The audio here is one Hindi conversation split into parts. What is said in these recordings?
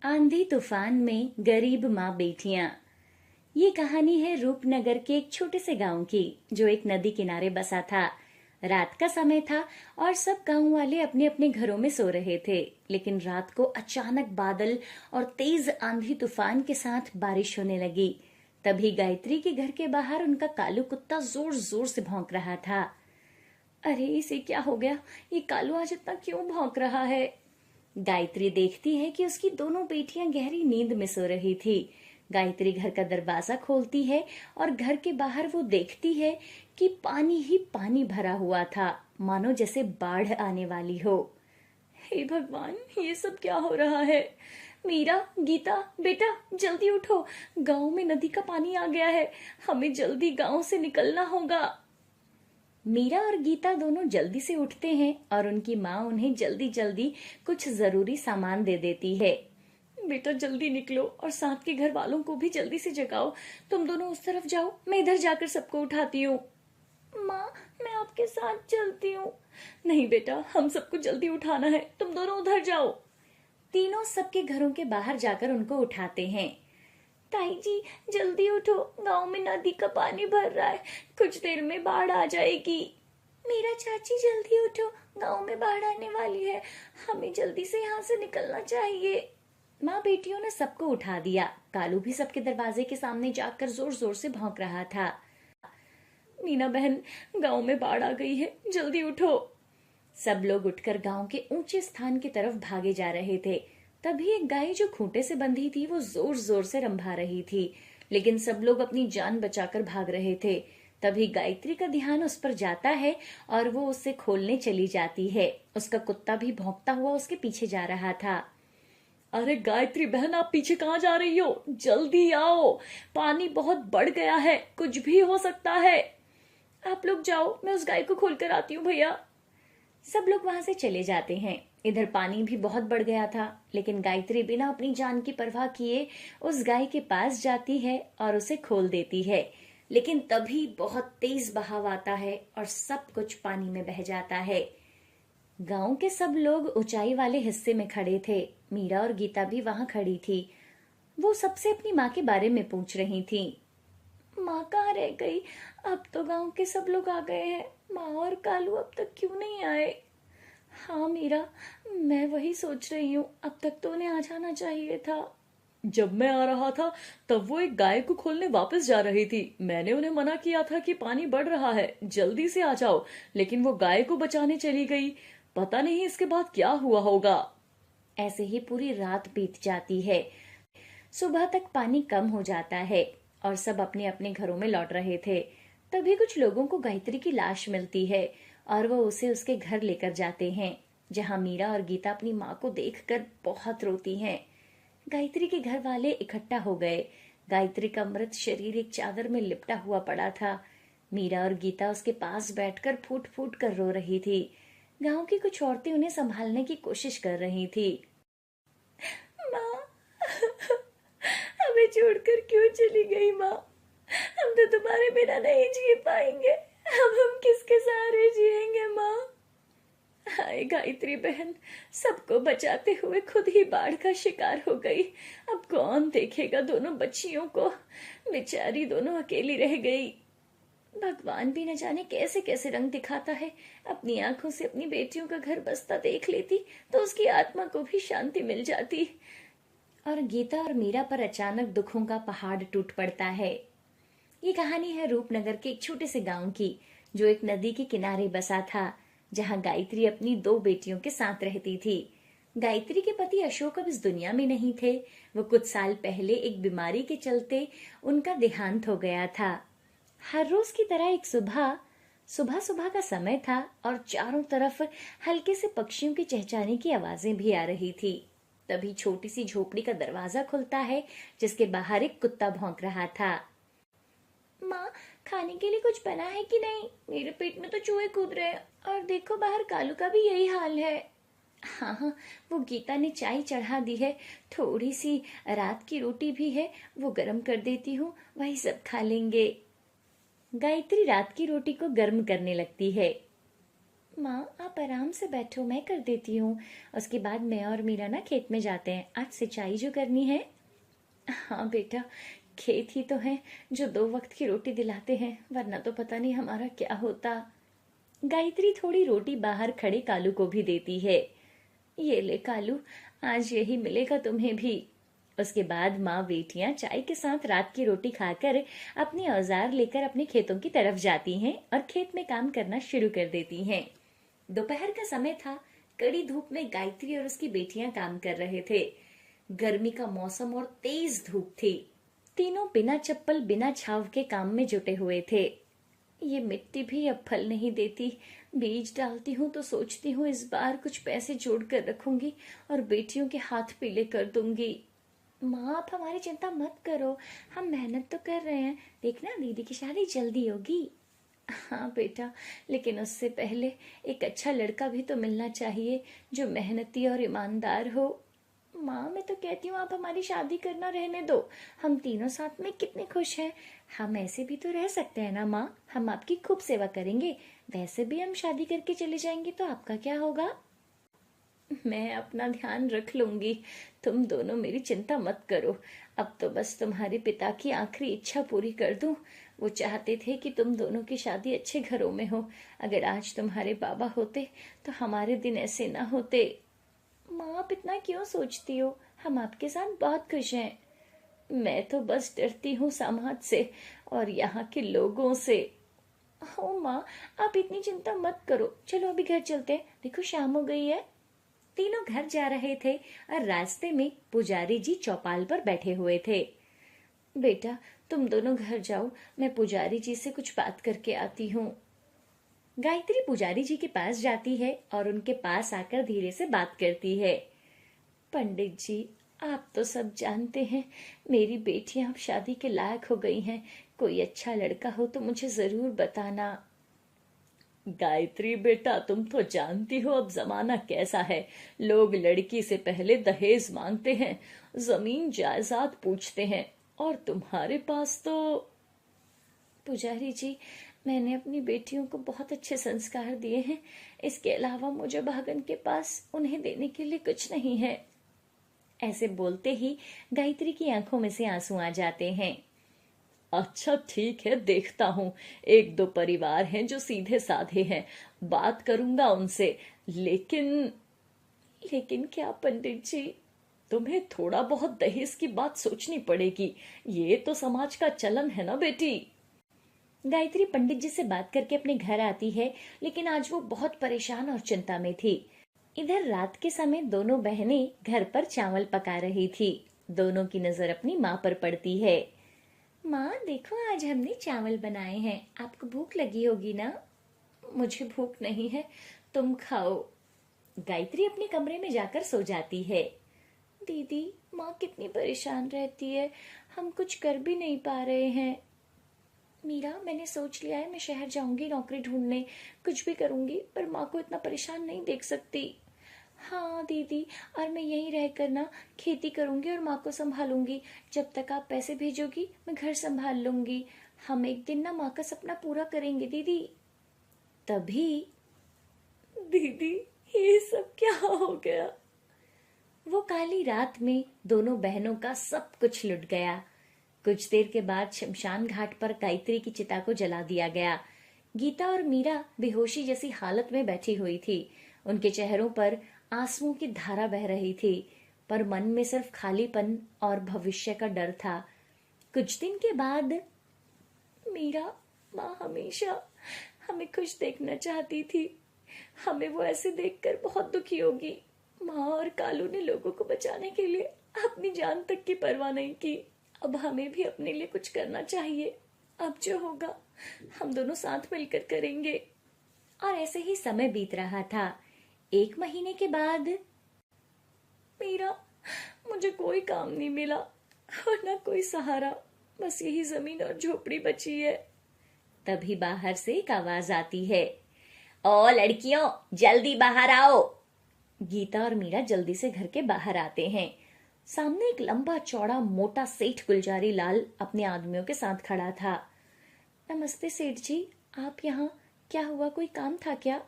आंधी तूफान में गरीब माँ बेटियां। ये कहानी है रूपनगर के एक छोटे से गांव की, जो एक नदी किनारे बसा था। रात का समय था और सब गांव वाले अपने अपने घरों में सो रहे थे। लेकिन रात को अचानक बादल और तेज आंधी तूफान के साथ बारिश होने लगी। तभी गायत्री के घर के बाहर उनका कालू कुत्ता जोर जोर से भौंक रहा था। अरे इसे क्या हो गया? ये कालू आज इतना क्यों भौंक रहा है? गायत्री देखती है कि उसकी दोनों बेटियां गहरी नींद में सो रही थी। गायत्री घर का दरवाजा खोलती है और घर के बाहर वो देखती है कि पानी ही पानी भरा हुआ था, मानो जैसे बाढ़ आने वाली हो। हे भगवान, ये सब क्या हो रहा है? मीरा, गीता, बेटा जल्दी उठो, गांव में नदी का पानी आ गया है, हमें जल्दी गांव से निकलना होगा। मीरा और गीता दोनों जल्दी से उठते हैं और उनकी माँ उन्हें जल्दी जल्दी कुछ जरूरी सामान दे देती है। बेटा जल्दी निकलो और साथ के घर वालों को भी जल्दी से जगाओ। तुम दोनों उस तरफ जाओ, मैं इधर जाकर सबको उठाती हूँ। माँ, मैं आपके साथ चलती हूँ। नहीं बेटा, हम सबको जल्दी उठाना है, तुम दोनों उधर जाओ। तीनों सबके घरों के बाहर जाकर उनको उठाते हैं। ताई जी जल्दी उठो, गांव में नदी का पानी भर रहा है, कुछ देर में बाढ़ आ जाएगी। मेरा चाची जल्दी उठो, गांव में बाढ़ आने वाली है, हमें जल्दी से यहाँ से निकलना चाहिए। माँ बेटियों ने सबको उठा दिया। कालू भी सबके दरवाजे के सामने जाकर जोर जोर से भौंक रहा था। मीना बहन, गांव में बाढ़ आ गई है, जल्दी उठो। सब लोग उठकर गांव के ऊंचे स्थान की तरफ भागे जा रहे थे। तभी एक गाय जो खूंटे से बंधी थी, वो जोर जोर से रंभा रही थी, लेकिन सब लोग अपनी जान बचाकर भाग रहे थे। तभी गायत्री का ध्यान उस पर जाता है और वो उसे खोलने चली जाती है। उसका कुत्ता भी भौंकता हुआ उसके पीछे जा रहा था। अरे गायत्री बहन, आप पीछे कहाँ जा रही हो? जल्दी आओ, पानी बहुत बढ़ गया है, कुछ भी हो सकता है। आप लोग जाओ, मैं उस गाय को खोल कर आती हूँ भैया। सब लोग वहां से चले जाते हैं। इधर पानी भी बहुत बढ़ गया था, लेकिन गायत्री बिना अपनी जान की परवाह किए उस गाय के पास जाती है और उसे खोल देती है। लेकिन तभी बहुत तेज बहाव आता है और सब कुछ पानी में बह जाता है। गांव के सब लोग ऊंचाई वाले हिस्से में खड़े थे। मीरा और गीता भी वहां खड़ी थी। वो सबसे अपनी माँ के बारे में पूछ रही थी। माँ कहाँ रह गई? अब तो गांव के सब लोग आ गए हैं, माँ और कालू अब तक क्यों नहीं आए? हाँ मीरा, मैं वही सोच रही हूँ, अब तक तो उन्हें आ जाना चाहिए था। जब मैं आ रहा था तब वो एक गाय को खोलने वापस जा रही थी। मैंने उन्हें मना किया था कि पानी बढ़ रहा है, जल्दी से आ जाओ, लेकिन वो गाय को बचाने चली गई। पता नहीं इसके बाद क्या हुआ होगा। ऐसे ही पूरी रात बीत जाती है। सुबह तक पानी कम हो जाता है और सब अपने अपने घरों में लौट रहे थे। तभी कुछ लोगों को गायत्री की लाश मिलती है और वो उसे उसके घर लेकर जाते हैं, जहां मीरा और गीता अपनी माँ को देखकर बहुत रोती हैं। गायत्री के घर वाले इकट्ठा हो गए। गायत्री का मृत शरीर एक चादर में लिपटा हुआ पड़ा था। मीरा और गीता उसके पास बैठकर फूट फूट कर रो रही थी। गांव की कुछ औरतें उन्हें संभालने की कोशिश कर रही थी। माँ, हमें छोड़कर क्यों चली गई माँ? हम तो तुम्हारे बिना नहीं जी पाएंगे, अब हम किसके सहारे जिएंगे माँ? हाय गायत्री बहन, सबको बचाते हुए खुद ही बाढ़ का शिकार हो गई। अब कौन देखेगा दोनों बच्चियों को? बेचारी दोनों अकेली रह गई। भगवान भी न जाने कैसे कैसे रंग दिखाता है। अपनी आंखों से अपनी बेटियों का घर बसता देख लेती तो उसकी आत्मा को भी शांति मिल जाती। और गीता और मीरा पर अचानक दुखों का पहाड़ टूट पड़ता है। ये कहानी है रूपनगर के एक छोटे से गांव की, जो एक नदी के किनारे बसा था, जहां गायत्री अपनी दो बेटियों के साथ रहती थी। गायत्री के पति अशोक अब इस दुनिया में नहीं थे। वो कुछ साल पहले एक बीमारी के चलते उनका देहांत हो गया था। हर रोज की तरह एक सुबह सुबह सुबह का समय था और चारों तरफ हल्के से पक्षियों की चहचहाने की आवाजें भी आ रही थी। तभी छोटी सी झोपड़ी का दरवाजा खुलता है, जिसके बाहर एक कुत्ता भौंक रहा था। माँ, खाने के लिए कुछ बना है कि नहीं? मेरे पेट में तो चूहे कूद रहे हैं और देखो बाहर कालू का भी यही हाल है। हाँ हाँ, वो गीता ने चाय चढ़ा दी है, थोड़ी सी रात की रोटी भी है, वो गर्म कर देती हूँ, वही सब खा लेंगे। गायत्री रात की रोटी को गर्म करने लगती है। माँ आप आराम से बैठो, मैं कर देती हूँ। उसके बाद मैं और मीरा ना खेत में जाते हैं, आज सिंचाई जो करनी है। हाँ बेटा, खेत ही तो है जो 2 वक्त की रोटी दिलाते हैं, वरना तो पता नहीं हमारा क्या होता। गायत्री थोड़ी रोटी बाहर खड़े कालू को भी देती है। ये ले कालू, आज यही मिलेगा तुम्हें भी। उसके बाद माँ बेटियां चाय के साथ रात की रोटी खाकर अपने औजार लेकर अपने खेतों की तरफ जाती हैं और खेत में काम करना शुरू कर देती हैं। दोपहर का समय था। कड़ी धूप में गायत्री और उसकी बेटियां काम कर रहे थे। गर्मी का मौसम और तेज धूप थी। तीनों बिना चप्पल बिना छाव के काम में जुटे हुए थे। ये मिट्टी भी अब फल नहीं देती। बीज डालती हूँ तो सोचती हूँ इस बार कुछ पैसे जोड़ कर रखूंगी और बेटियों के हाथ पीले कर दूंगी। माँ आप हमारी चिंता मत करो, हम मेहनत तो कर रहे हैं, देखना दीदी की शादी जल्दी होगी। हाँ बेटा, लेकिन उससे पहले एक अच्छा लड़का भी तो मिलना चाहिए जो मेहनती और ईमानदार हो। माँ मैं तो कहती हूँ आप हमारी शादी करना रहने दो, हम तीनों साथ में कितने खुश हैं। हम ऐसे भी तो रह सकते हैं ना माँ, हम आपकी खूब सेवा करेंगे। वैसे भी हम शादी करके चले जाएंगे तो आपका क्या होगा। मैं अपना ध्यान रख लूंगी, तुम दोनों मेरी चिंता मत करो। अब तो बस तुम्हारे पिता की आखिरी इच्छा पूरी कर दूं। वो चाहते थे कि तुम दोनों की शादी अच्छे घरों में हो। अगर आज तुम्हारे बाबा होते तो हमारे दिन ऐसे ना होते। माँ आप इतना क्यों सोचती हो, हम आपके साथ बहुत खुश हैं। मैं तो बस डरती हूँ समाज से और यहाँ के लोगों से। ओ माँ, आप इतनी चिंता मत करो, चलो अभी घर चलते हैं, देखो शाम हो गई है। तीनों घर जा रहे थे और रास्ते में पुजारी जी चौपाल पर बैठे हुए थे। बेटा तुम दोनों घर जाओ, मैं पुजारी जी से कुछ बात करके आती हूँ। गायत्री पुजारी जी के पास जाती है और उनके पास आकर धीरे से बात करती है। पंडित जी, आप तो सब जानते हैं, मेरी बेटियां अब शादी के लायक हो गई हैं। कोई अच्छा लड़का हो तो मुझे जरूर बताना। गायत्री बेटा, तुम तो जानती हो अब जमाना कैसा है। लोग लड़की से पहले दहेज मांगते हैं, जमीन जायदाद पूछते हैं, और तुम्हारे पास तो। पुजारी जी, मैंने अपनी बेटियों को बहुत अच्छे संस्कार दिए हैं, इसके अलावा मुझे भागन के पास उन्हें देने के लिए कुछ नहीं है। ऐसे बोलते ही गायत्री की आंखों में से आंसू आ जाते हैं। अच्छा ठीक है, देखता हूँ। एक दो परिवार हैं जो सीधे साधे हैं, बात करूंगा उनसे। लेकिन लेकिन क्या पंडित जी, तुम्हें थोड़ा बहुत दहेज की बात सोचनी पड़ेगी। ये तो समाज का चलन है ना बेटी। गायत्री पंडित जी से बात करके अपने घर आती है, लेकिन आज वो बहुत परेशान और चिंता में थी। इधर रात के समय दोनों बहनें घर पर चावल पका रही थी। दोनों की नजर अपनी माँ पर पड़ती है। माँ देखो, आज हमने चावल बनाए हैं, आपको भूख लगी होगी ना। मुझे भूख नहीं है, तुम खाओ। गायत्री अपने कमरे में जाकर सो जाती है। दीदी, माँ कितनी परेशान रहती है, हम कुछ कर भी नहीं पा रहे हैं। मीरा, मैंने सोच लिया है, मैं शहर जाऊंगी नौकरी ढूंढने, कुछ भी करूंगी, पर माँ को इतना परेशान नहीं देख सकती। हाँ दीदी, और मैं यहीं रहकर ना खेती करूंगी और माँ को संभालूंगी। जब तक आप पैसे भेजोगी मैं घर संभाल लूंगी। हम एक दिन ना माँ का सपना पूरा करेंगे दीदी। तभी, दीदी ये सब क्या हो गया। वो काली रात में दोनों बहनों का सब कुछ लुट गया। कुछ देर के बाद शमशान घाट पर गायत्री की चिता को जला दिया गया। गीता और मीरा बेहोशी जैसी हालत में बैठी हुई थी। उनके चेहरों पर आंसुओं की धारा बह रही थी, पर मन में सिर्फ खालीपन और भविष्य का डर था। कुछ दिन के बाद, मीरा, माँ हमेशा हमें खुश देखना चाहती थी, हमें वो ऐसे देखकर बहुत दुखी होगी। माँ और कालू ने लोगों को बचाने के लिए अपनी जान तक की परवाह नहीं की। अब हमें भी अपने लिए कुछ करना चाहिए। अब जो होगा हम दोनों साथ मिलकर करेंगे। और ऐसे ही समय बीत रहा था। 1 महीने के बाद, मीरा, मुझे कोई काम नहीं मिला और ना कोई सहारा, बस यही जमीन और झोपड़ी बची है। तभी बाहर से एक आवाज आती है। ओ लड़कियों, जल्दी बाहर आओ। गीता और मीरा जल्दी से घर के बाहर आते हैं। सामने एक लंबा चौड़ा मोटा सेठ गुलजारी लाल अपने आदमियों के साथ खड़ा था। नमस्ते सेठ जी, आप यहाँ, क्या हुआ, कोई काम था क्या।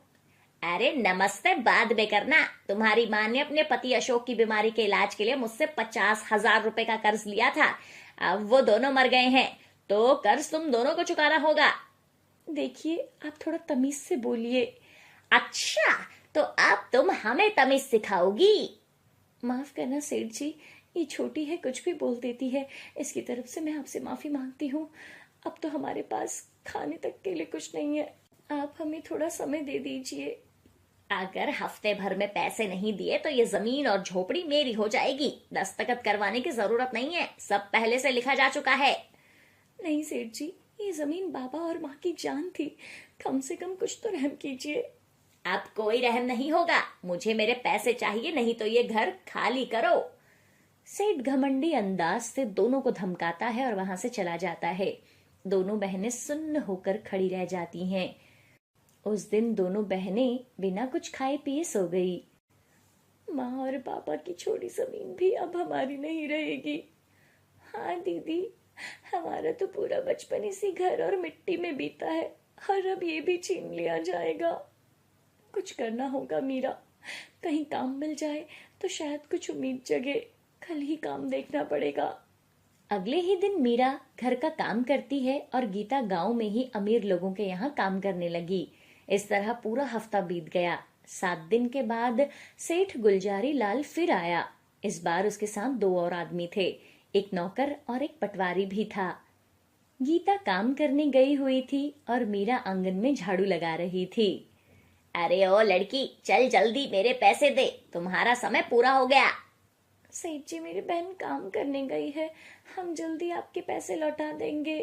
अरे नमस्ते बाद में करना। तुम्हारी माँ ने अपने पति अशोक की बीमारी के इलाज के लिए मुझसे 50,000 रुपए का कर्ज लिया था। अब वो दोनों मर गए हैं तो कर्ज तुम दोनों को चुकाना होगा। देखिए, आप थोड़ा तमीज से बोलिए। अच्छा, तो अब तुम हमें तमीज सिखाओगी? माफ करना सेठ जी, ये छोटी है, कुछ भी बोल देती है। इसकी तरफ से मैं आपसे माफी मांगती हूँ। अब तो हमारे पास खाने तक के लिए कुछ नहीं है। आप हमें थोड़ा समय दे दीजिए। अगर हफ्ते भर में पैसे नहीं दिए तो ये जमीन और झोपड़ी मेरी हो जाएगी। दस्तखत करवाने की जरूरत नहीं है, सब पहले से लिखा जा चुका है। नहीं सेठ जी, ये जमीन बाबा और माँ की जान थी। कम से कम कुछ तो रहम कीजिए। अब कोई रहम नहीं होगा। मुझे मेरे पैसे चाहिए, नहीं तो ये घर खाली करो। सेठ घमंडी अंदाज से दोनों को धमकाता है और वहां से चला जाता है। दोनों बहनें सुन्न होकर खड़ी रह जाती हैं। उस दिन दोनों बहनें बिना कुछ खाए पिए सो गई। माँ और पापा की छोड़ी जमीन भी अब हमारी नहीं रहेगी। हाँ दीदी, हमारा तो पूरा बचपन इसी घर और मिट्टी में बीता है और अब ये भी छीन लिया जाएगा। कुछ करना होगा मीरा, कहीं काम मिल जाए तो शायद कुछ उम्मीद जगे। कल ही काम देखना पड़ेगा। अगले ही दिन मीरा घर का काम करती है और गीता गांव में ही अमीर लोगों के यहाँ काम करने लगी। इस तरह पूरा हफ्ता बीत गया। 7 दिन के बाद सेठ गुलजारी लाल फिर आया। इस बार उसके साथ 2 और आदमी थे, एक नौकर और एक पटवारी भी था। गीता काम करने गई हुई थी और मीरा आंगन में झाड़ू लगा रही थी। अरे ओ लड़की, चल जल्दी मेरे पैसे दे, तुम्हारा समय पूरा हो गया। सेठ जी, मेरी बहन काम करने गई है, हम जल्दी आपके पैसे लौटा देंगे।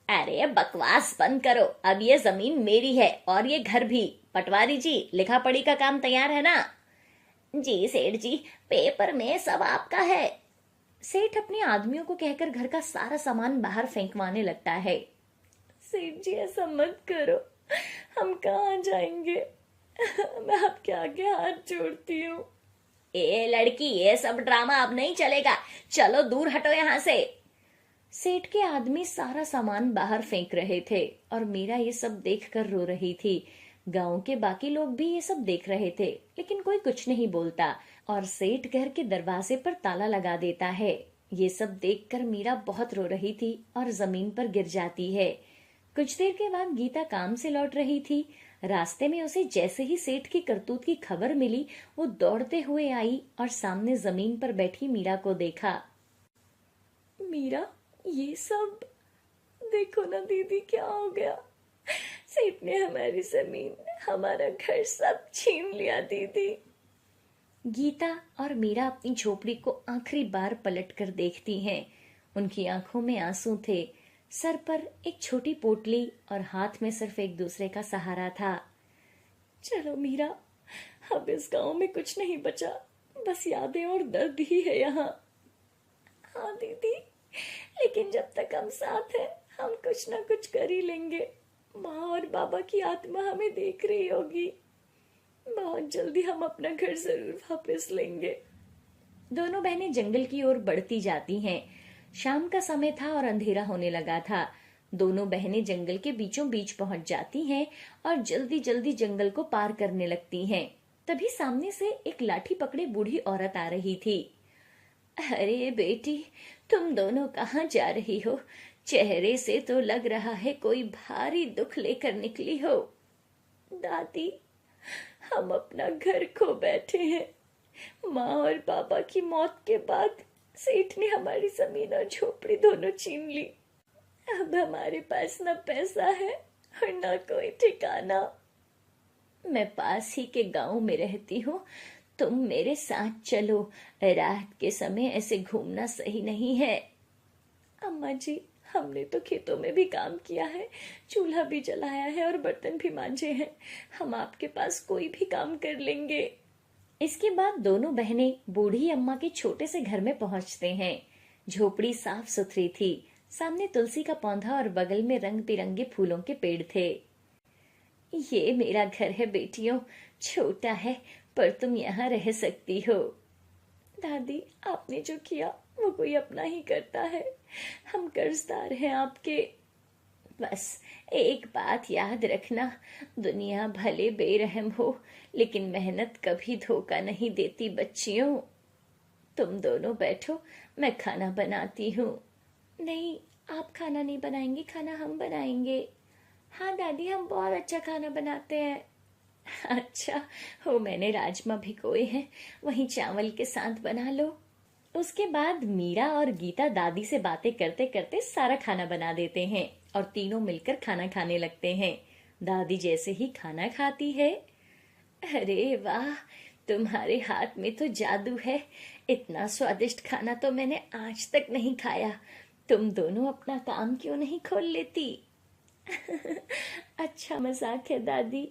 अरे बकवास बंद करो, अब ये जमीन मेरी है और ये घर भी। पटवारी जी, लिखा पढ़ी का काम तैयार है ना? जी सेठ जी, पेपर में सब आपका है। सेठ अपने आदमियों को कहकर घर का सारा सामान बाहर फेंकवाने लगता है। सेठ जी, ऐसा मत करो, हम कहाँ जाएंगे? मैं आपके आगे हाथ जोड़ती हूँ। ए लड़की, ये सब ड्रामा अब नहीं चलेगा, चलो दूर हटो यहाँ से। सेठ के आदमी सारा सामान बाहर फेंक रहे थे और मीरा ये सब देखकर रो रही थी। गांव के बाकी लोग भी ये सब देख रहे थे, लेकिन कोई कुछ नहीं बोलता और सेठ घर के दरवाजे पर ताला लगा देता है। ये सब देखकर मीरा बहुत रो रही थी और जमीन पर गिर जाती है। कुछ देर के बाद गीता काम से लौट रही थी। रास्ते में उसे जैसे ही सेठ की करतूत की खबर मिली, वो दौड़ते हुए आई और सामने जमीन पर बैठी मीरा को देखा। मीरा, ये सब देखो ना दीदी, क्या हो गया? सेठ ने हमारी जमीन, हमारा घर सब छीन लिया दीदी। गीता और मीरा अपनी झोपड़ी को आखिरी बार पलटकर देखती हैं। उनकी आंखों में आंसू थे, सर पर एक छोटी पोटली और हाथ में सिर्फ एक दूसरे का सहारा था। चलो मीरा, अब इस गांव में कुछ नहीं बचा, बस यादें और दर्द ही है यहाँ। हाँ दीदी, लेकिन जब तक हम साथ हैं, हम कुछ ना कुछ कर ही लेंगे। माँ और बाबा की आत्मा हमें देख रही होगी। बहुत जल्दी हम अपना घर जरूर वापस लेंगे। दोनों बहनें जंगल की ओर बढ़ती जाती हैं। शाम का समय था और अंधेरा होने लगा था। दोनों बहनें जंगल के बीचों बीच पहुंच जाती हैं और जल्दी जल्दी जंगल को पार करने लगती हैं। तभी सामने से एक लाठी पकड़े बूढ़ी औरत आ रही थी। अरे बेटी, तुम दोनों कहाँ जा रही हो? चेहरे से तो लग रहा है कोई भारी दुख लेकर निकली हो। दादी, हम अपना घर खो बैठे हैं। माँ और पापा की मौत के बाद सेठ ने हमारी जमीन और झोपड़ी दोनों छीन ली। अब हमारे पास न पैसा है और न कोई ठिकाना। मैं पास ही के गांव में रहती हूँ, तुम मेरे साथ चलो। रात के समय ऐसे घूमना सही नहीं है। अम्मा जी, हमने तो खेतों में भी काम किया है, चूल्हा भी जलाया है और बर्तन भी मांजे हैं। हम आपके पास कोई भी काम कर लेंगे। इसके बाद दोनों बहनें बूढ़ी अम्मा के छोटे से घर में पहुंचते हैं। झोपड़ी साफ सुथरी थी, सामने तुलसी का पौधा और बगल में रंग बिरंगे फूलों के पेड़ थे। ये मेरा घर है बेटियों, छोटा है पर तुम यहाँ रह सकती हो। दादी, आपने जो किया वो कोई अपना ही करता है। हम कर्जदार हैं आपके। बस एक बात याद रखना, दुनिया भले बेरहम हो, लेकिन मेहनत कभी धोखा नहीं देती बच्चियों। तुम दोनों बैठो, मैं खाना बनाती हूँ। नहीं, आप खाना नहीं बनाएंगे, खाना हम बनाएंगे। हाँ दादी, हम बहुत अच्छा खाना बनाते हैं। अच्छा, हो मैंने राजमा भिगोए हैं, वहीं चावल के साथ बना लो। उसके बाद मीरा और गीता दादी से बातें करते करते सारा खाना बना देते हैं और तीनों मिलकर खाना खाने लगते हैं। दादी जैसे ही खाना खाती है, अरे वाह, तुम्हारे हाथ में तो जादू है। इतना स्वादिष्ट खाना तो मैंने आज तक नहीं खाया। तुम दोनों अपना काम क्यों नहीं खोल लेती? अच्छा मजाक है दादी।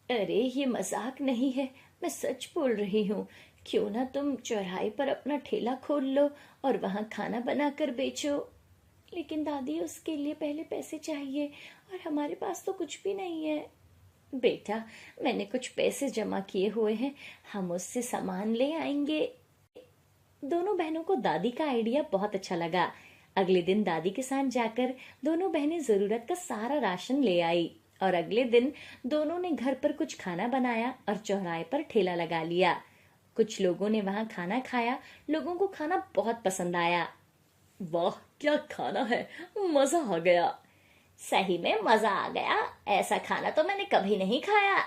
अरे ये मजाक नहीं है, मैं सच बोल रही हूँ। क्यों ना तुम चौराहे पर अपना ठेला खोल लो और वहां खाना बनाकर बेचो। लेकिन दादी, उसके लिए पहले पैसे चाहिए और हमारे पास तो कुछ भी नहीं है। बेटा, मैंने कुछ पैसे जमा किए हुए हैं, हम उससे सामान ले आएंगे। दोनों बहनों को दादी का आइडिया बहुत अच्छा लगा। अगले दिन दादी के साथ जाकर दोनों बहनें जरूरत का सारा राशन ले आई और अगले दिन दोनों ने घर पर कुछ खाना बनाया और चौराहे पर ठेला लगा लिया। कुछ लोगों ने वहां खाना खाया, लोगों को खाना बहुत पसंद आया। वाह, क्या खाना है, मजा आ गया। सही में मजा आ गया, ऐसा खाना तो मैंने कभी नहीं खाया।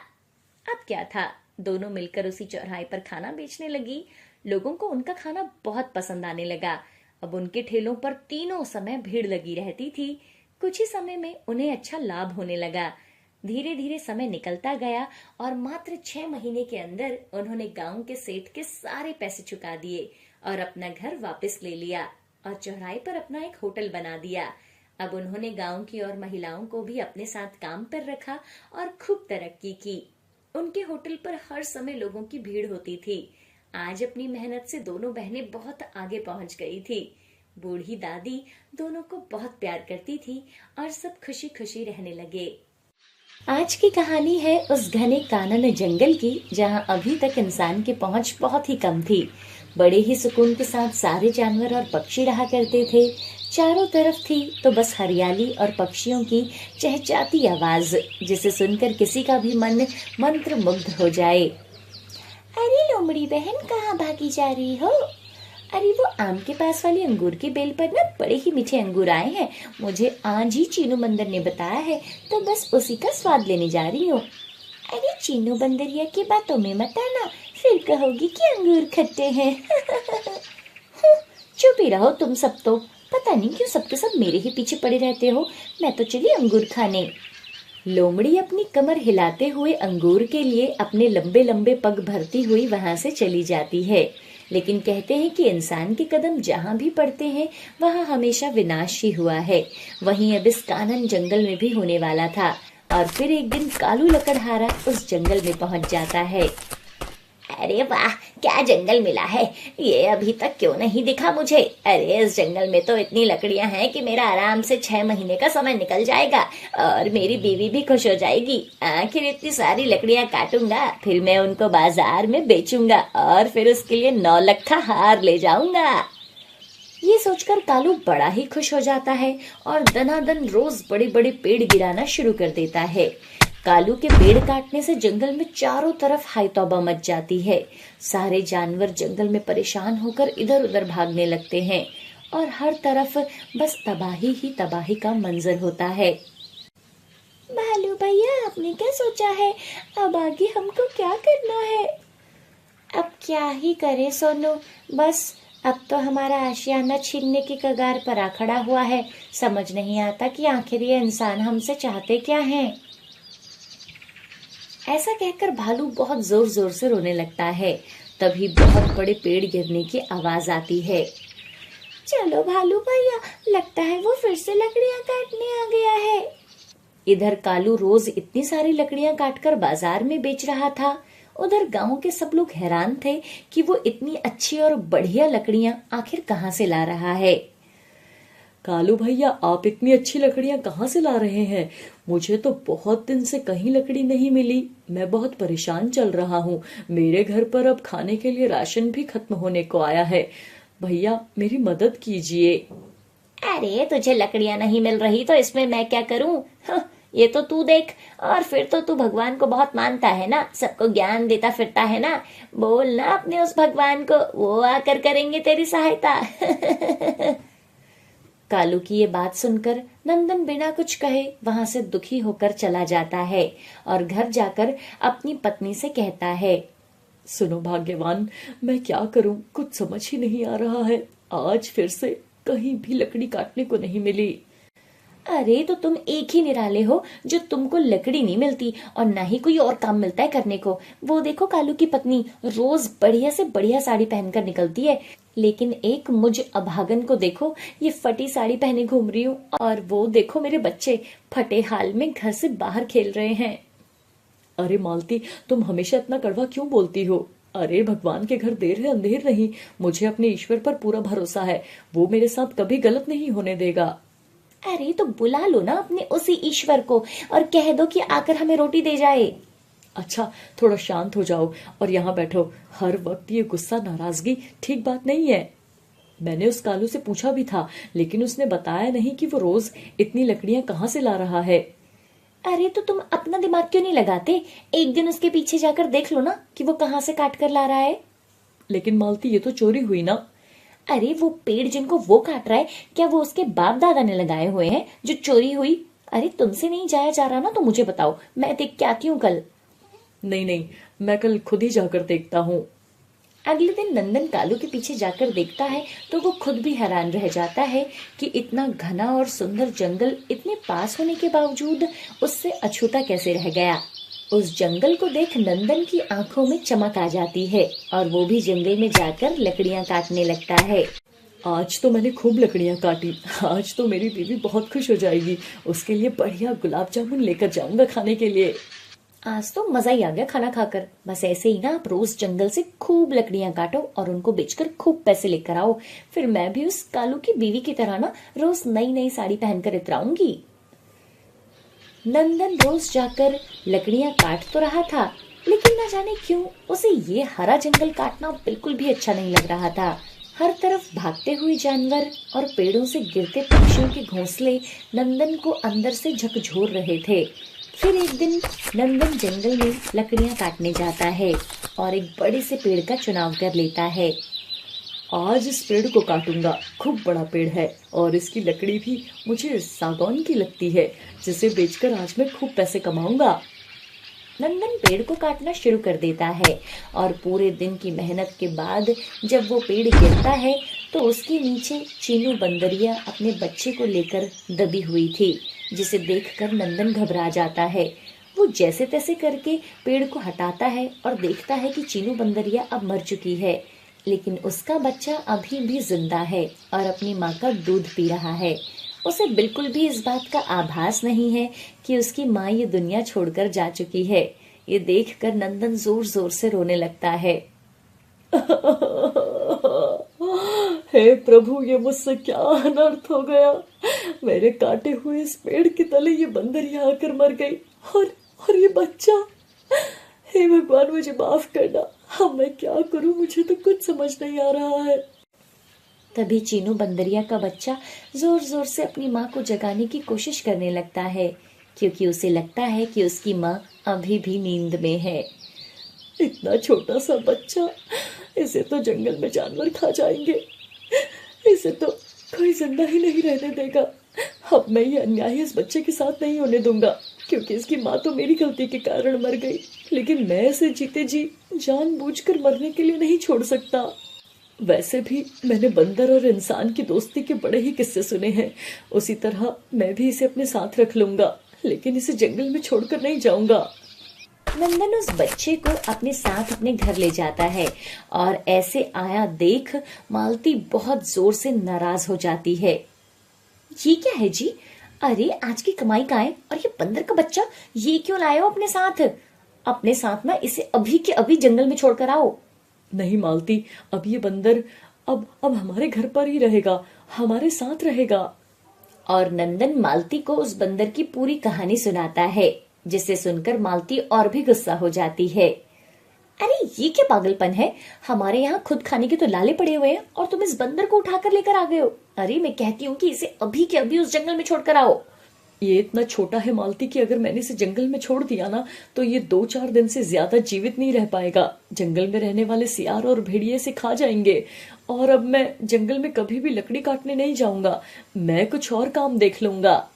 अब क्या था, दोनों मिलकर उसी चौराहे पर खाना बेचने लगी। लोगों को उनका खाना बहुत पसंद आने लगा। अब उनके ठेलों पर तीनों समय भीड़ लगी रहती थी। कुछ ही समय में उन्हें अच्छा लाभ होने लगा। धीरे धीरे समय निकलता गया और मात्र 6 महीने के अंदर उन्होंने गांव के सेठ के सारे पैसे चुका दिए और अपना घर वापस ले लिया और चौराहे पर अपना एक होटल बना दिया। अब उन्होंने गांव की और महिलाओं को भी अपने साथ काम पर रखा और खूब तरक्की की। उनके होटल पर हर समय लोगों की भीड़ होती थी। आज अपनी मेहनत से दोनों बहनें बहुत आगे पहुंच गई थी। बूढ़ी दादी दोनों को बहुत प्यार करती थी और सब खुशी खुशी रहने लगे। आज की कहानी है उस घने कानन जंगल की, जहां अभी तक इंसान की पहुंच बहुत ही कम थी। बड़े ही सुकून के साथ सारे जानवर और पक्षी रहा करते थे। चारों तरफ थी तो बस हरियाली और पक्षियों की चहचहाती आवाज, जिसे सुनकर किसी का भी मन मंत्र मुग्ध हो जाए। अरे लोमड़ी बहन, कहाँ भागी जा रही हो? अरे वो आम के पास वाली अंगूर की बेल पर ना बड़े ही मीठे अंगूर आए हैं। मुझे आज ही चीनू बंदर ने बताया है, तो बस उसी का स्वाद लेने जा रही हूँ। अरे चीनू बंदरिया की बातों में मत आना, फिर कहोगी कि अंगूर खट्टे हैं। चुप ही रहो तुम सब तो। पता नहीं क्यों सबके सब मेरे ही पीछे पड़े रहते हो। मैं तो चली अंगूर खाने। लोमड़ी अपनी कमर हिलाते हुए अंगूर के लिए अपने लंबे लंबे पग भरती हुई वहां से चली जाती है। लेकिन कहते हैं कि इंसान के कदम जहां भी पड़ते हैं वहां हमेशा विनाश ही हुआ है। वहीं अब इस कानन जंगल में भी होने वाला था। और फिर एक दिन कालू लकड़हारा उस जंगल में पहुंच जाता है। अरे वाह, क्या जंगल मिला है, ये अभी तक क्यों नहीं दिखा मुझे? अरे इस जंगल में तो इतनी लकड़ियां हैं कि मेरा आराम से 6 महीने का समय निकल जाएगा और मेरी बीवी भी खुश हो जाएगी। आखिर इतनी सारी लकड़ियां काटूंगा, फिर मैं उनको बाजार में बेचूंगा और फिर उसके लिए 9 लखा हार ले जाऊंगा। ये सोचकर कालू बड़ा ही खुश हो जाता है और दनादन रोज बड़े बड़े पेड़ गिराना शुरू कर देता है। कालू के पेड़ काटने से जंगल में चारों तरफ हाय तौबा मच जाती है। सारे जानवर जंगल में परेशान होकर इधर उधर भागने लगते हैं और हर तरफ बस तबाही ही तबाही का मंजर होता है। भालू भैया, आपने क्या सोचा है? अब आगे हमको क्या करना है? अब क्या ही करे सोनू, बस अब तो हमारा आशियाना छीनने की कगार पर आ खड़ा हुआ है। समझ नहीं आता कि आखिर ये इंसान हमसे चाहते क्या हैं। ऐसा कहकर भालू बहुत जोर जोर से रोने लगता है। तभी बहुत बड़े पेड़ गिरने की आवाज आती है। चलो भालू भैया, लगता है वो फिर से लकड़ियां काटने आ गया है। इधर कालू रोज इतनी सारी लकड़ियां काटकर बाजार में बेच रहा था, उधर गांव के सब लोग हैरान थे कि वो इतनी अच्छी और बढ़िया लकड़ियां आखिर कहाँ से ला रहा है। कालू भैया, आप इतनी अच्छी लकड़ियां कहाँ से ला रहे हैं? मुझे तो बहुत दिन से कहीं लकड़ी नहीं मिली। मैं बहुत परेशान चल रहा हूँ। मेरे घर पर अब खाने के लिए राशन भी खत्म होने को आया है। भैया, मेरी मदद कीजिए। अरे तुझे लकड़ियां नहीं मिल रही तो इसमें मैं क्या करूं? ये तो तू देख। और फिर तो तू भगवान को बहुत मानता है ना, सबको ज्ञान देता फिरता है ना। बोल ना अपने उस भगवान को, वो आकर करेंगे तेरी सहायता। कालू की ये बात सुनकर नंदन बिना कुछ कहे वहां से दुखी होकर चला जाता है और घर जाकर अपनी पत्नी से कहता है, सुनो भाग्यवान, मैं क्या करूं, कुछ समझ ही नहीं आ रहा है। आज फिर से कहीं भी लकड़ी काटने को नहीं मिली। अरे तो तुम एक ही निराले हो जो तुमको लकड़ी नहीं मिलती और ना ही कोई और काम मिलता है करने को। वो देखो कालू की पत्नी रोज बढ़िया से बढ़िया साड़ी पहनकर निकलती है, लेकिन एक मुझ अभागन को देखो, ये फटी साड़ी पहने घूम रही हूँ। और वो देखो मेरे बच्चे फटे हाल में घर से बाहर खेल रहे हैं। अरे मालती, तुम हमेशा इतना कड़वा क्यों बोलती हो? अरे भगवान के घर देर है अंधेर नहीं। मुझे अपने ईश्वर पर पूरा भरोसा है, वो मेरे साथ कभी गलत नहीं होने देगा। अरे तो बुला लो ना अपने उसी ईश्वर को और कह दो कि आकर हमें रोटी दे जाए। अच्छा, थोड़ा शांत हो जाओ और यहाँ बैठो। हर वक्त ये गुस्सा नाराजगी ठीक बात नहीं है। मैंने उस कालू से पूछा भी था, लेकिन उसने बताया नहीं कि वो रोज इतनी लकड़ियां कहाँ से ला रहा है। अरे तो तुम अपना दिमाग क्यों नहीं लगाते? एक दिन उसके पीछे जाकर देख लो ना कि वो कहाँ से काट कर ला रहा है। लेकिन मालती, ये तो चोरी हुई ना। अरे वो पेड़ जिनको वो काट रहा है, क्या वो उसके बाप दादा ने लगाए हुए हैं जो चोरी हुई? अरे तुमसे नहीं जाया जा रहा ना, तो मुझे बताओ, मैं देख के आती हूँ कल। नहीं नहीं, मैं कल खुद ही जाकर देखता हूँ। अगले दिन नंदन कालू के पीछे जाकर देखता है तो वो खुद भी हैरान रह जाता है कि इतना घना और सुंदर जंगल इतने पास होने के बावजूद उससे अछूता कैसे रह गया। उस जंगल को देख नंदन की आंखों में चमक आ जाती है और वो भी जंगल में जाकर लकड़ियां काटने लगता है। आज तो मैंने खूब लकड़ियां काटी। आज तो मेरी बीवी बहुत खुश हो जाएगी। उसके लिए बढ़िया गुलाब जामुन लेकर जाऊंगा खाने के लिए। आज तो मजा ही आ गया खाना खाकर। बस ऐसे ही ना आप रोज जंगल से खूब लकड़ियां काटो और उनको बेचकर खूब पैसे लेकर आओ। फिर मैं भी उस कालू की बीवी की तरह ना रोज नई नई साड़ी पहनकर इतराऊंगी। नंदन रोज जाकर लकड़ियां काट तो रहा था, लेकिन न जाने क्यों उसे ये हरा जंगल काटना बिल्कुल भी अच्छा नहीं लग रहा था। हर तरफ भागते हुए जानवर और पेड़ों से गिरते पक्षियों के घोंसले नंदन को अंदर से झकझोर रहे थे। फिर एक दिन नंदन जंगल में लकड़ियां काटने जाता है और एक बड़े से पेड़ का चुनाव कर लेता है। आज इस पेड़ को काटूंगा। खूब बड़ा पेड़ है और इसकी लकड़ी भी मुझे सागौन की लगती है, जिसे बेचकर आज मैं खूब पैसे कमाऊंगा। नंदन पेड़ को काटना शुरू कर देता है और पूरे दिन की मेहनत के बाद जब वो पेड़ गिरता है तो उसके नीचे चीनू बंदरिया अपने बच्चे को लेकर दबी हुई थी, जिसे देखकर नंदन घबरा जाता है। वो जैसे तैसे करके पेड़ को हटाता है और देखता है कि चीनू बंदरिया अब मर चुकी है, लेकिन उसका बच्चा अभी भी जिंदा है और अपनी माँ का दूध पी रहा है। उसे बिल्कुल भी इस बात का आभास नहीं है कि उसकी माँ ये दुनिया छोड़कर जा चुकी है। ये देखकर नंदन जोर जोर से रोने लगता है। हे प्रभु, ये मुझसे क्या अनर्थ हो गया। मेरे काटे हुए इस पेड़ के तले ये बंदरिया आकर मर गई और ये बच्चा। हे भगवान, मुझे माफ करना। अब मैं क्या करूं, मुझे तो कुछ समझ नहीं आ रहा है। तभी चीनू बंदरिया का बच्चा जोर जोर से अपनी माँ को जगाने की कोशिश करने लगता है, क्योंकि उसे लगता है कि उसकी माँ अभी भी नींद में है। इतना छोटा सा बच्चा, इसे तो जंगल में जानवर खा जाएंगे। इसे तो कोई जिंदा ही नहीं रहने देगा। अब मैं ये अन्याय इस बच्चे के साथ नहीं होने दूंगा, क्योंकि इसकी माँ तो मेरी गलती के कारण मर गई, लेकिन मैं इसे जीते जी जानबूझकर मरने के लिए नहीं छोड़ सकता। वैसे भी मैंने बंदर और इंसान की दोस्ती के बड़े ही किस्से सुने हैं। उसी तरह मैं भी इसे अपने साथ रख लूंगा, लेकिन इसे जंगल में छोड़कर नहीं जाऊंगा। नंदन उस बच्चे को अपने साथ अपने घर ले जाता है और ऐसे आया देख मालती बहुत जोर से नाराज हो जाती है। ये क्या है जी? अरे आज की कमाई कहाँ है? और ये बंदर का बच्चा ये क्यों लाए हो अपने साथ? अपने साथ ना इसे अभी के अभी जंगल में छोड़कर आओ। नहीं मालती, अब ये बंदर अब हमारे घर पर ही रहेगा, हमारे साथ रहेगा। और नंदन मालती को उस बंदर की पूरी कहानी सुनाता है, जिसे सुनकर मालती और भी गुस्सा हो जाती है। अरे ये क्या पागलपन है, हमारे यहाँ खुद खाने के तो लाले पड़े हुए हैं और तुम इस बंदर को उठाकर लेकर आ गए हो। अरे मैं कहती हूँ कि इसे अभी के अभी उस जंगल में छोड़कर आओ। ये इतना छोटा है मालती कि अगर मैंने इसे जंगल में छोड़ दिया ना तो ये 2-4 दिन से ज्यादा जीवित नहीं रह पाएगा। जंगल में रहने वाले सियार और भेड़िए इसे खा जाएंगे। और अब मैं जंगल में कभी भी लकड़ी काटने नहीं जाऊंगा, मैं कुछ और काम देख लूंगा।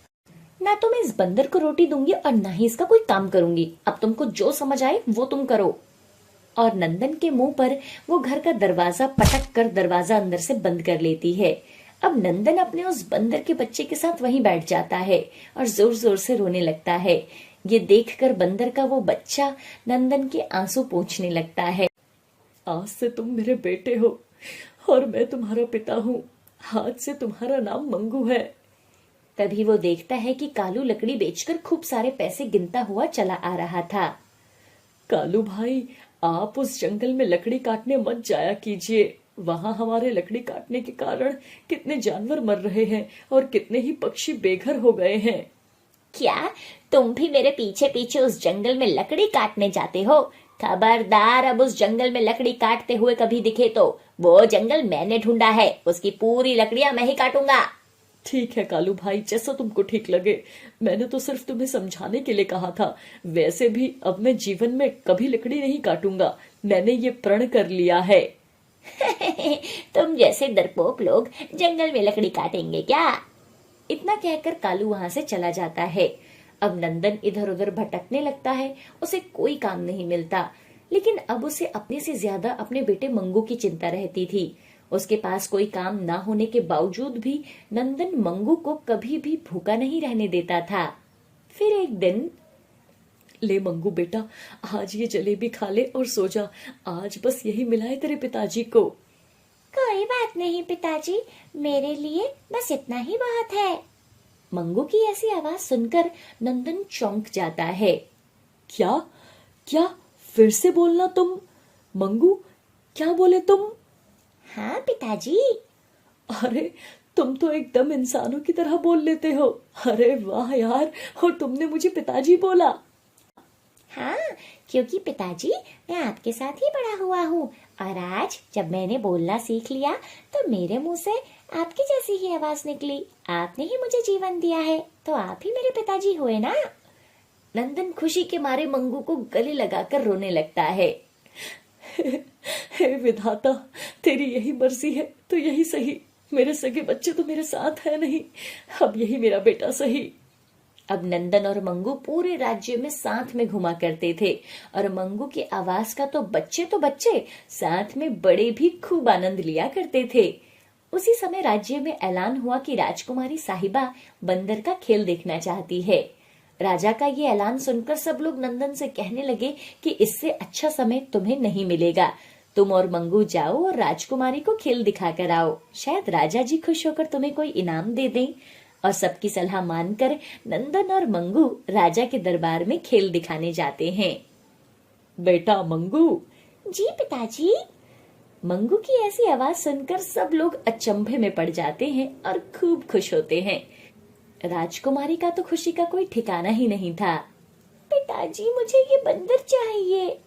ना तो मैं इस बंदर को रोटी दूंगी और ना ही इसका कोई काम करूंगी। अब तुमको जो समझ आए वो तुम करो। और नंदन के मुंह पर वो घर का दरवाजा पटक कर दरवाजा अंदर से बंद कर लेती है। अब नंदन अपने उस बंदर के बच्चे के साथ वहीं बैठ जाता है और जोर जोर से रोने लगता है। ये देखकर बंदर का वो बच्चा नंदन के आंसू पोंछने लगता है। आज से तुम मेरे बेटे हो और मैं तुम्हारा पिता हूँ। आज से तुम्हारा नाम मंगू है। तभी वो देखता है कि कालू लकड़ी बेचकर खूब सारे पैसे गिनता हुआ चला आ रहा था। कालू भाई, आप उस जंगल में लकड़ी काटने मत जाया कीजिए। वहां हमारे लकड़ी काटने के कारण कितने जानवर मर रहे हैं और कितने ही पक्षी बेघर हो गए हैं। क्या तुम भी मेरे पीछे पीछे उस जंगल में लकड़ी काटने जाते हो? खबरदार, अब उस जंगल में लकड़ी काटते हुए कभी दिखे तो वो जंगल मैंने ढूंढा है, उसकी पूरी लकड़ियां मैं ही काटूंगा। ठीक है कालू भाई, जैसा तुमको ठीक लगे। मैंने तो सिर्फ तुम्हें समझाने के लिए कहा था। वैसे भी अब मैं जीवन में कभी लकड़ी नहीं काटूंगा। मैंने ये प्रण कर लिया है। तुम जैसे डरपोक लोग जंगल में लकड़ी काटेंगे क्या? इतना कहकर कालू वहां से चला जाता है। अब नंदन इधर उधर भटकने लगता है, उसे कोई काम नहीं मिलता। लेकिन अब उसे अपने से ज्यादा अपने बेटे मंगू की चिंता रहती थी। उसके पास कोई काम ना होने के बावजूद भी नंदन मंगू को कभी भी भूखा नहीं रहने देता था। फिर एक दिन, ले मंगू बेटा, आज ये जलेबी खा ले और सो जा। आज बस यही मिला है तेरे पिताजी को। कोई बात नहीं पिताजी, मेरे लिए बस इतना ही बहुत है। मंगू की ऐसी आवाज सुनकर नंदन चौंक जाता है। क्या क्या? फिर से बोलना तुम। मंगू, क्या बोले तुम? हाँ पिताजी। अरे तुम तो एकदम इंसानों की तरह बोल लेते हो। अरे वाह यार, और तुमने मुझे पिताजी बोला। हाँ, क्योंकि पिताजी मैं आपके साथ ही बड़ा हुआ हूँ और आज जब मैंने बोलना सीख लिया तो मेरे मुंह से आपकी जैसी ही आवाज निकली। आपने ही मुझे जीवन दिया है तो आप ही मेरे पिताजी हुए ना। नंदन खुशी के मारे मंगू को गले लगाकर रोने लगता है। हे विधाता, तेरी यही मर्जी है तो यही सही। मेरे सगे बच्चे तो मेरे साथ है नहीं, अब यही मेरा बेटा सही। अब नंदन और मंगू पूरे राज्य में साथ में घुमा करते थे और मंगू की आवाज का तो बच्चे साथ में बड़े भी खूब आनंद लिया करते थे। उसी समय राज्य में ऐलान हुआ कि राजकुमारी साहिबा बंदर का खेल देखना चाहती है। राजा का ये ऐलान सुनकर सब लोग नंदन से कहने लगे कि इससे अच्छा समय तुम्हें नहीं मिलेगा। तुम और मंगू जाओ और राजकुमारी को खेल दिखा कर आओ, शायद राजा जी खुश होकर तुम्हें कोई इनाम दे दें। और सबकी सलाह मानकर नंदन और मंगू राजा के दरबार में खेल दिखाने जाते हैं। बेटा मंगू। जी पिताजी। मंगू की ऐसी आवाज सुनकर सब लोग अचंभे में पड़ जाते हैं और खूब खुश होते हैं। राजकुमारी का तो खुशी का कोई ठिकाना ही नहीं था। पिताजी, मुझे ये बंदर चाहिए।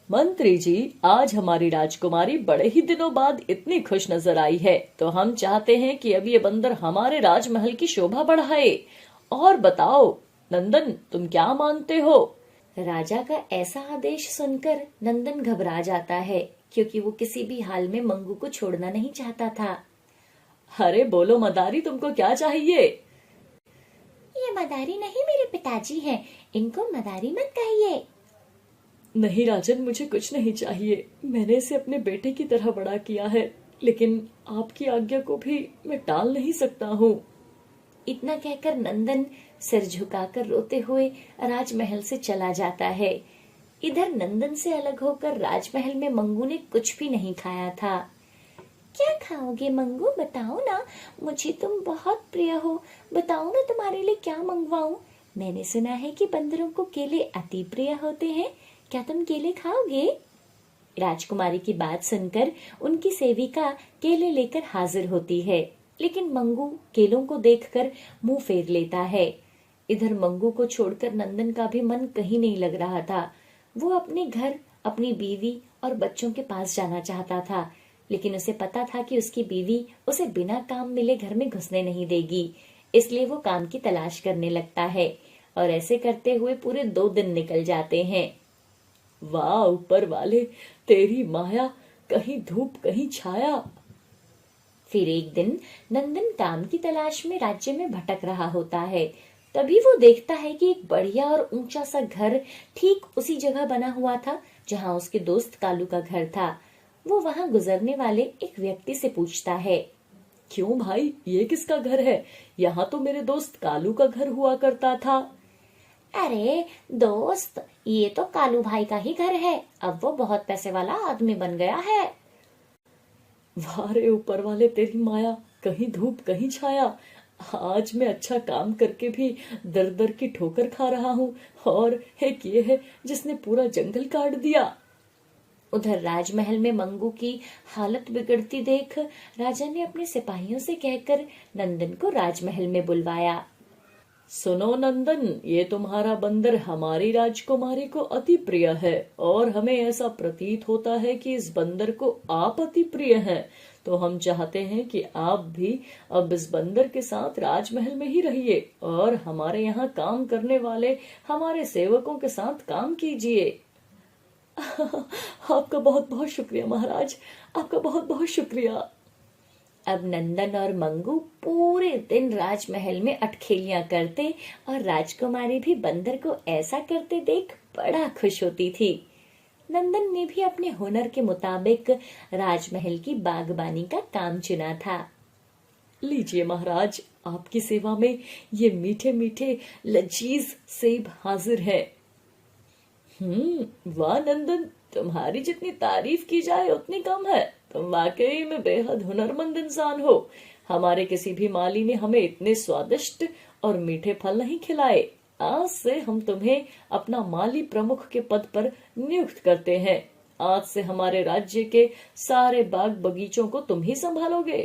मंत्री जी, आज हमारी राजकुमारी बड़े ही दिनों बाद इतनी खुश नजर आई है तो हम चाहते हैं कि अब ये बंदर हमारे राजमहल की शोभा बढ़ाए। और बताओ नंदन, तुम क्या मांगते हो? राजा का ऐसा आदेश सुनकर नंदन घबरा जाता है, क्योंकि वो किसी भी हाल में मंगू को छोड़ना नहीं चाहता था। अरे बोलो मदारी, तुमको क्या चाहिए? ये मदारी नहीं, मेरे पिताजी हैं, इनको मदारी मत कहिए। नहीं राजन, मुझे कुछ नहीं चाहिए। मैंने इसे अपने बेटे की तरह बड़ा किया है, लेकिन आपकी आज्ञा को भी मैं टाल नहीं सकता हूँ। इतना कहकर नंदन सिर झुकाकर रोते हुए राजमहल से चला जाता है। इधर नंदन से अलग होकर राजमहल में मंगू ने कुछ भी नहीं खाया था। क्या खाओगे मंगू, बताओ ना, मुझे तुम बहुत प्रिय हो, बताओ ना तुम्हारे लिए क्या मंगवाऊं। मैंने सुना है कि बंदरों को केले अति प्रिय होते हैं, क्या तुम केले खाओगे? राजकुमारी की बात सुनकर उनकी सेविका केले लेकर हाजिर होती है, लेकिन मंगू केलों को देखकर मुंह फेर लेता है। इधर मंगू को छोड़कर नंदन का भी मन कहीं नहीं लग रहा था। वो अपने घर अपनी बीवी और बच्चों के पास जाना चाहता था, लेकिन उसे पता था कि उसकी बीवी उसे बिना काम मिले घर में घुसने नहीं देगी। इसलिए वो काम की तलाश करने लगता है और ऐसे करते हुए पूरे 2 दिन निकल जाते हैं। वाह ऊपर वाले, तेरी माया, कहीं धूप कहीं छाया। फिर एक दिन नंदन काम की तलाश में राज्य में भटक रहा होता है। तभी वो देखता है कि एक बढ़िया और ऊंचा सा घर ठीक उसी जगह बना हुआ था जहां उसके दोस्त कालू का घर था। वो वहां गुजरने वाले एक व्यक्ति से पूछता है, क्यों भाई, ये किसका घर है? यहाँ तो मेरे दोस्त कालू का घर हुआ करता था। अरे दोस्त, ये तो कालू भाई का ही घर है। अब वो बहुत पैसे वाला आदमी बन गया है। वाह रे ऊपर वाले, तेरी माया, कहीं धूप कहीं छाया। आज मैं अच्छा काम करके भी दर दर की ठोकर खा रहा हूँ, और एक ये है जिसने पूरा जंगल काट दिया। उधर राजमहल में मंगू की हालत बिगड़ती देख राजा ने अपने सिपाहियों से कहकर नंदन को राजमहल में बुलवाया। सुनो नंदन, ये तुम्हारा बंदर हमारी राजकुमारी को अति प्रिय है, और हमें ऐसा प्रतीत होता है कि इस बंदर को आप अति प्रिय हैं। तो हम चाहते हैं कि आप भी अब इस बंदर के साथ राजमहल में ही रहिए और हमारे यहाँ काम करने वाले हमारे सेवकों के साथ काम कीजिए। आपका बहुत बहुत शुक्रिया महाराज, आपका बहुत बहुत शुक्रिया। अब नंदन और मंगू पूरे दिन राजमहल में अटखेलियां करते और राजकुमारी भी बंदर को ऐसा करते देख बड़ा खुश होती थी। नंदन ने भी अपने हुनर के मुताबिक राजमहल की बागबानी का काम चुना था। लीजिए महाराज, आपकी सेवा में ये मीठे मीठे लजीज सेब हाजिर है। वाह नंदन, तुम्हारी जितनी तारीफ की जाए उतनी कम है। तुम वाकई में बेहद हुनरमंद इंसान हो। हमारे किसी भी माली ने हमें इतने स्वादिष्ट और मीठे फल नहीं खिलाए। आज से हम तुम्हें अपना माली प्रमुख के पद पर नियुक्त करते हैं। आज से हमारे राज्य के सारे बाग बगीचों को तुम ही संभालोगे।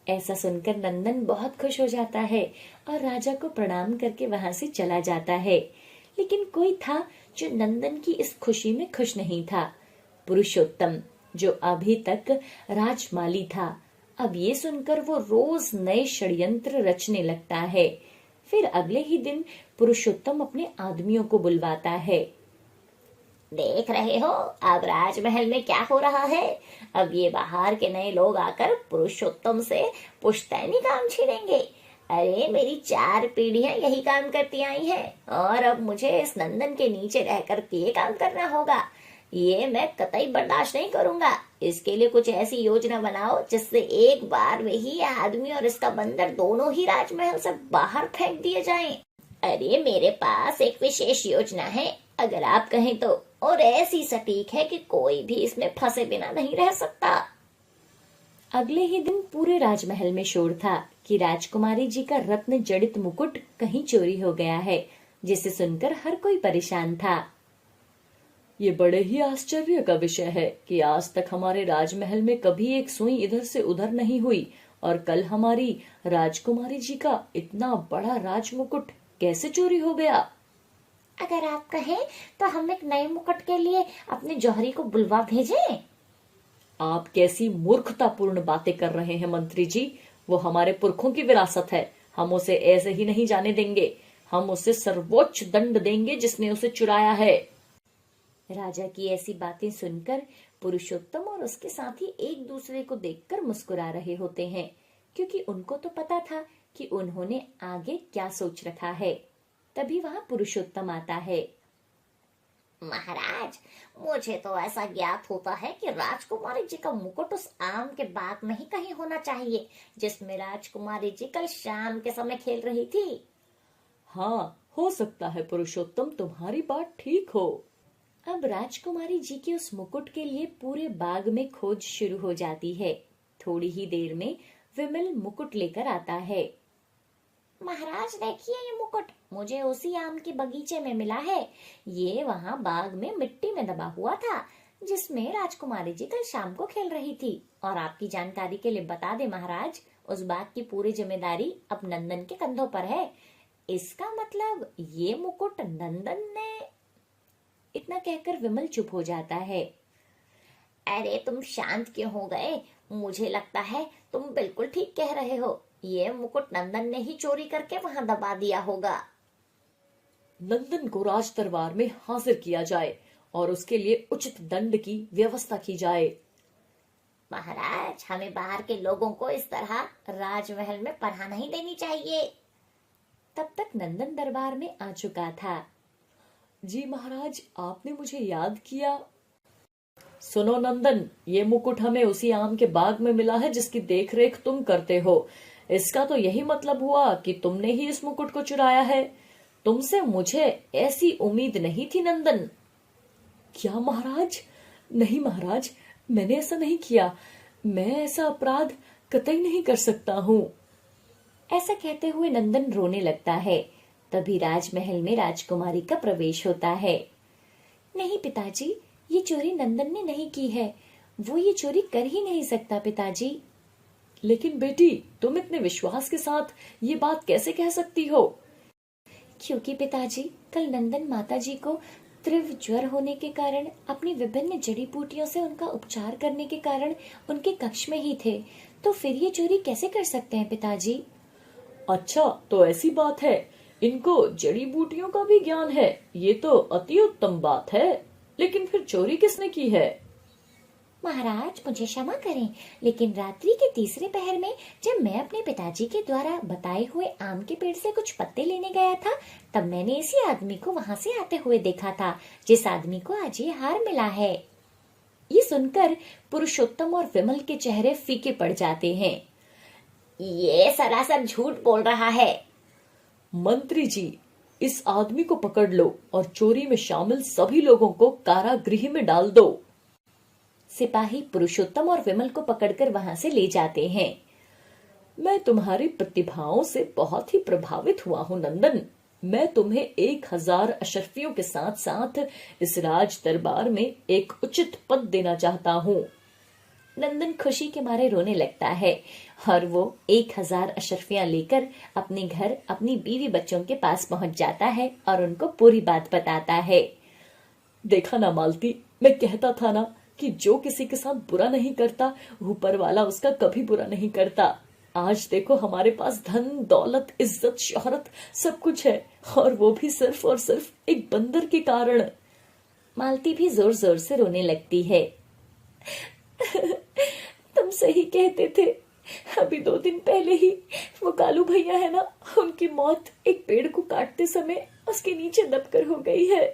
ऐसा सुनकर नंदन बहुत खुश हो जाता है और राजा को प्रणाम करके वहां से चला जाता है। लेकिन कोई था जो नंदन की इस खुशी में खुश नहीं था। पुरुषोत्तम, जो अभी तक राजमाली था, अब ये सुनकर वो रोज नए षड्यंत्र रचने लगता है। फिर अगले ही दिन पुरुषोत्तम अपने आदमियों को बुलवाता है। देख रहे हो अब राजमहल में क्या हो रहा है। अब ये बाहर के नए लोग आकर पुरुषोत्तम से पुश्तैनी काम छीनेंगे। अरे मेरी 4 पीढ़ियां यही काम करती आई हैं, और अब मुझे इस नंदन के नीचे रहकर ये काम करना होगा। ये मैं कतई बर्दाश्त नहीं करूंगा। इसके लिए कुछ ऐसी योजना बनाओ जिससे एक बार में ही यह आदमी और इसका बंदर दोनों ही राजमहल से बाहर फेंक दिए जाएं। अरे मेरे पास एक विशेष योजना है, अगर आप कहें तो, और ऐसी सटीक है कि कोई भी इसमें फंसे बिना नहीं रह सकता। अगले ही दिन पूरे राजमहल में शोर था कि राजकुमारी जी का रत्न जड़ित मुकुट कहीं चोरी हो गया है, जिसे सुनकर हर कोई परेशान था। ये बड़े ही आश्चर्य का विषय है कि आज तक हमारे राजमहल में कभी एक सुई इधर से उधर नहीं हुई, और कल हमारी राजकुमारी जी का इतना बड़ा राजमुकुट कैसे चोरी हो गया। अगर आप कहें तो हम एक नए मुकुट के लिए अपने जौहरी को बुलवा भेजें। आप कैसी मूर्खतापूर्ण बातें कर रहे हैं मंत्री जी। वो हमारे पुरखों की विरासत है, हम उसे ऐसे ही नहीं जाने देंगे। हम उसे सर्वोच्च दंड देंगे जिसने उसे चुराया है। राजा की ऐसी बातें सुनकर पुरुषोत्तम और उसके साथी एक दूसरे को देखकर मुस्कुरा रहे होते हैं, क्योंकि उनको तो पता था कि उन्होंने आगे क्या सोच रखा है। तभी वहां पुरुषोत्तम आता है। महाराज, मुझे तो ऐसा ज्ञात होता है कि राजकुमारी जी का मुकुट उस आम के बाग में ही कहीं होना चाहिए जिसमें राजकुमारी जी कल शाम के समय खेल रही थी। हाँ, हो सकता है पुरुषोत्तम, तुम्हारी बात ठीक हो। अब राजकुमारी जी के उस मुकुट के लिए पूरे बाग में खोज शुरू हो जाती है। थोड़ी ही देर में विमल मुकुट लेकर आता है। महाराज देखिए, ये मुकुट मुझे उसी आम के बगीचे में मिला है। ये वहाँ बाग में मिट्टी में दबा हुआ था जिसमें राजकुमारी जी कल शाम को खेल रही थी। और आपकी जानकारी के लिए बता दे महाराज, उस बाग की पूरी जिम्मेदारी अब नंदन के कंधों पर है। इसका मतलब ये मुकुट नंदन ने। इतना कहकर विमल चुप हो जाता है। अरे तुम शांत क्यों हो गए? मुझे लगता है तुम बिल्कुल ठीक कह रहे हो। ये मुकुट नंदन ने ही चोरी करके वहां दबा दिया होगा। नंदन को राज दरबार में हाजिर किया जाए और उसके लिए उचित दंड की व्यवस्था की जाए। महाराज, हमें बाहर के लोगों को इस तरह राजमहल में पनाह नहीं देनी चाहिए। तब तक नंदन दरबार में आ चुका था। जी महाराज, आपने मुझे याद किया। सुनो नंदन, ये मुकुट हमें उसी आम के बाग में मिला है जिसकी देखरेख तुम करते हो। इसका तो यही मतलब हुआ कि तुमने ही इस मुकुट को चुराया है। तुमसे मुझे ऐसी उम्मीद नहीं थी नंदन। क्या महाराज? नहीं महाराज, मैंने ऐसा नहीं किया। मैं ऐसा अपराध कतई नहीं कर सकता हूँ। ऐसा कहते हुए नंदन रोने लगता है। तभी राजमहल में राजकुमारी का प्रवेश होता है। नहीं पिताजी, ये चोरी नंदन ने नहीं की है। वो ये चोरी कर ही नहीं सकता पिताजी। लेकिन बेटी, तुम इतने विश्वास के साथ ये बात कैसे कह सकती हो? क्योंकि पिताजी, कल नंदन माताजी को तीव्र ज्वर होने के कारण अपनी विभिन्न जड़ी बूटियों से उनका उपचार करने के कारण उनके कक्ष में ही थे। तो फिर ये चोरी कैसे कर सकते हैं पिताजी? अच्छा, तो ऐसी बात है। इनको जड़ी बूटियों का भी ज्ञान है। ये तो अति उत्तम बात है। लेकिन फिर चोरी किसने की है? महाराज, मुझे क्षमा करें, लेकिन रात्रि के तीसरे पहर में जब मैं अपने पिताजी के द्वारा बताए हुए आम के पेड़ से कुछ पत्ते लेने गया था, तब मैंने इसी आदमी को वहां से आते हुए देखा था, जिस आदमी को आज ये हार मिला है। ये सुनकर पुरुषोत्तम और विमल के चेहरे फीके पड़ जाते हैं। ये सरासर झूठ बोल रहा है। मंत्री जी, इस आदमी को पकड़ लो और चोरी में शामिल सभी लोगों को कारागृह में डाल दो। सिपाही पुरुषोत्तम और विमल को पकड़कर वहां से ले जाते हैं। मैं तुम्हारी प्रतिभाओं से बहुत ही प्रभावित हुआ हूँ नंदन। मैं तुम्हें 1000 अशर्फियों के साथ साथ इस राज दरबार में एक उचित पद देना चाहता हूँ। नंदन खुशी के मारे रोने लगता है और वो 1000 अशर्फियां लेकर अपने घर अपनी बीवी बच्चों के पास पहुंच जाता है और उनको पूरी बात बताता है। देखा ना मालती, मैं कहता था ना कि जो किसी के साथ बुरा नहीं करता, ऊपर वाला उसका कभी बुरा नहीं करता। आज देखो, हमारे पास धन दौलत इज्जत शोहरत सब कुछ है, और वो भी सिर्फ और सिर्फ एक बंदर के कारण। मालती भी जोर जोर से रोने लगती है। तुम सही कहते थे। अभी 2 दिन पहले ही वो कालू भैया है ना, उनकी मौत एक पेड़ को काटते समय उसके नीचे दबकर हो गई है।